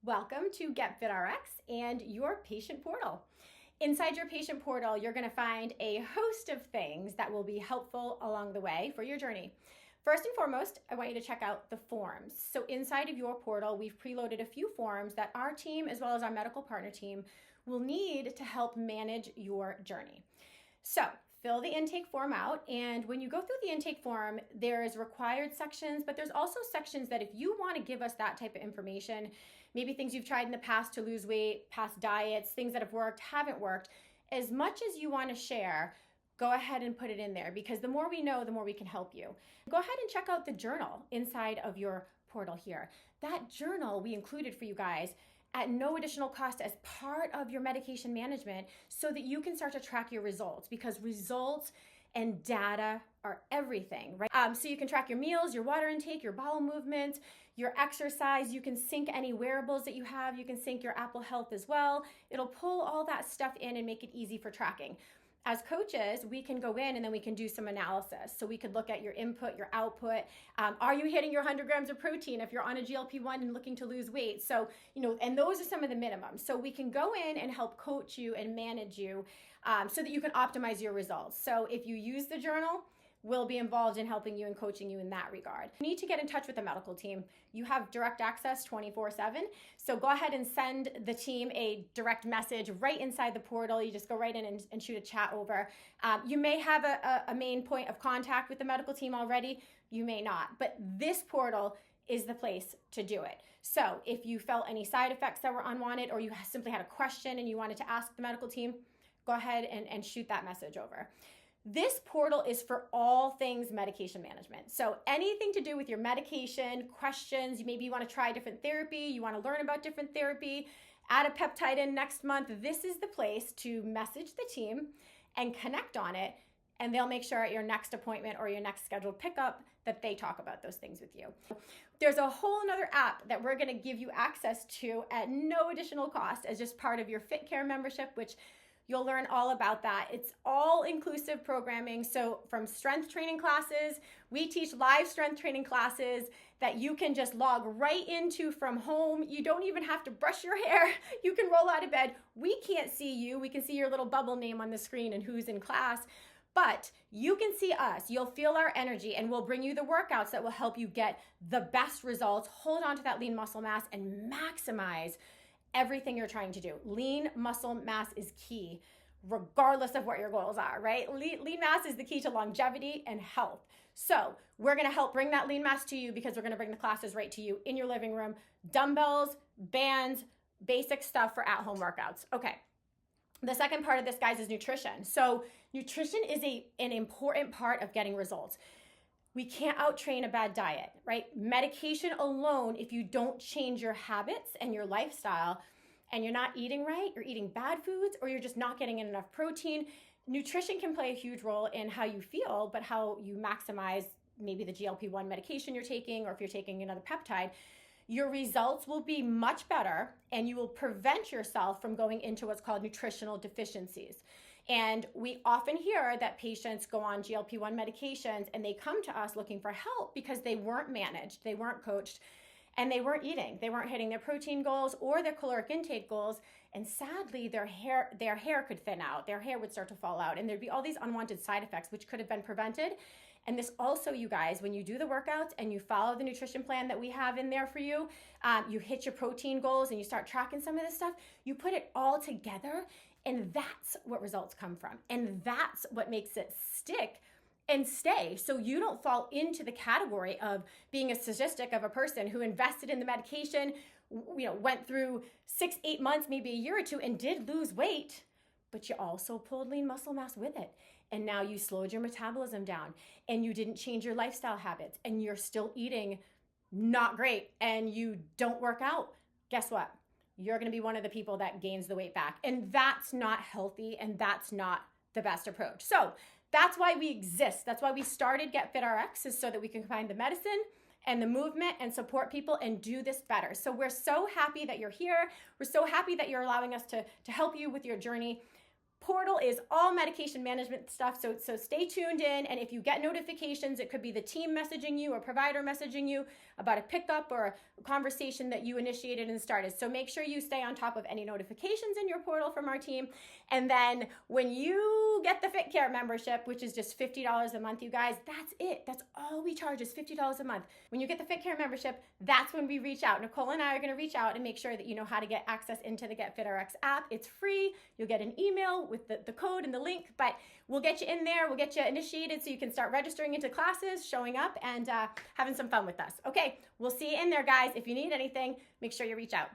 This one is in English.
Welcome to GetFitRx and your patient portal. Inside your patient portal, you're going to find a host of things that will be helpful along the way for your journey. First and foremost, I want you to check out the forms. So inside of your portal, we've preloaded a few forms that our team, as well as our medical partner team, will need to help manage your journey. So fill the intake form out, and when you go through the intake form, there is required sections, but there's also sections that if you want to give us that type of information, maybe things you've tried in the past to lose weight, past diets, things that have worked, haven't worked, as much as you want to share, go ahead and put it in there, because the more we know, the more we can help you. Go ahead and check out the journal inside of your portal here. That journal we included for you guys at no additional cost as part of your medication management so that you can start to track your results, because results and data are everything, right? So you can track your meals, your water intake, your bowel movement, your exercise. You can sync any wearables that you have. You can sync your Apple Health as well. It'll pull all that stuff in and make it easy for tracking. As coaches, we can go in and then we can do some analysis. So we could look at your input, your output. Are you hitting your 100 grams of protein if you're on a GLP-1 and looking to lose weight? So, and those are some of the minimums. So we can go in and help coach you and manage you so that you can optimize your results. So if you use the journal, we'll be involved in helping you and coaching you in that regard. You need to get in touch with the medical team. You have direct access 24/7. So go ahead and send the team a direct message right inside the portal. You just go right in and shoot a chat over. You may have a main point of contact with the medical team already. You may not, but this portal is the place to do it. So if you felt any side effects that were unwanted, or you simply had a question and you wanted to ask the medical team, go ahead and shoot that message over. This portal is for all things medication management. So anything to do with your medication, questions, maybe you want to try different therapy, you want to learn about different therapy, add a peptide in next month, this is the place to message the team and connect on it, and they'll make sure at your next appointment or your next scheduled pickup that they talk about those things with you. There's a whole nother app that we're going to give you access to at no additional cost as just part of your FitCare membership, which you'll learn all about that. It's all inclusive programming. So from strength training classes, we teach live strength training classes that you can just log right into from home. You don't even have to brush your hair. You can roll out of bed. We can't see you. We can see your little bubble name on the screen and who's in class, but you can see us. You'll feel our energy, and we'll bring you the workouts that will help you get the best results, hold on to that lean muscle mass, and maximize everything you're trying to do. Lean muscle mass is key, regardless of what your goals are, right? Lean mass is the key to longevity and health. So we're gonna help bring that lean mass to you, because we're gonna bring the classes right to you in your living room. Dumbbells, bands, basic stuff for at-home workouts. Okay. The second part of this, guys, is nutrition. So nutrition is an important part of getting results. We can't out-train a bad diet, right? Medication alone, if you don't change your habits and your lifestyle, and you're not eating right, you're eating bad foods, or you're just not getting in enough protein, nutrition can play a huge role in how you feel, but how you maximize maybe the GLP-1 medication you're taking, or if you're taking another peptide, your results will be much better, and you will prevent yourself from going into what's called nutritional deficiencies. And we often hear that patients go on GLP-1 medications and they come to us looking for help because they weren't managed, they weren't coached, and they weren't eating. They weren't hitting their protein goals or their caloric intake goals. And sadly, their hair could thin out, their hair would start to fall out, and there'd be all these unwanted side effects which could have been prevented. And this also, you guys, when you do the workouts and you follow the nutrition plan that we have in there for you, you hit your protein goals and you start tracking some of this stuff, you put it all together, and that's what results come from. And that's what makes it stick and stay. So you don't fall into the category of being a statistic of a person who invested in the medication, went through 6-8 months, maybe a year or two, and did lose weight, but you also pulled lean muscle mass with it. And now you slowed your metabolism down, and you didn't change your lifestyle habits, and you're still eating not great, and you don't work out. Guess what? You're going to be one of the people that gains the weight back. And that's not healthy, and that's not the best approach. So that's why we exist. That's why we started GetFitRx, is so that we can combine the medicine and the movement and support people and do this better. So we're so happy that you're here. We're so happy that you're allowing us to help you with your journey. Portal is all medication management stuff, so stay tuned in, and if you get notifications, it could be the team messaging you or provider messaging you, about a pickup or a conversation that you initiated and started. So make sure you stay on top of any notifications in your portal from our team. And then when you get the Fit Care membership, which is just $50 a month, you guys, that's it. That's all we charge is $50 a month. When you get the Fit Care membership, that's when we reach out. Nicole and I are going to reach out and make sure that you know how to get access into the GetFitRx app. It's free. You'll get an email with the code and the link, but we'll get you in there. We'll get you initiated so you can start registering into classes, showing up, and having some fun with us. Okay, we'll see you in there, guys. If you need anything, make sure you reach out.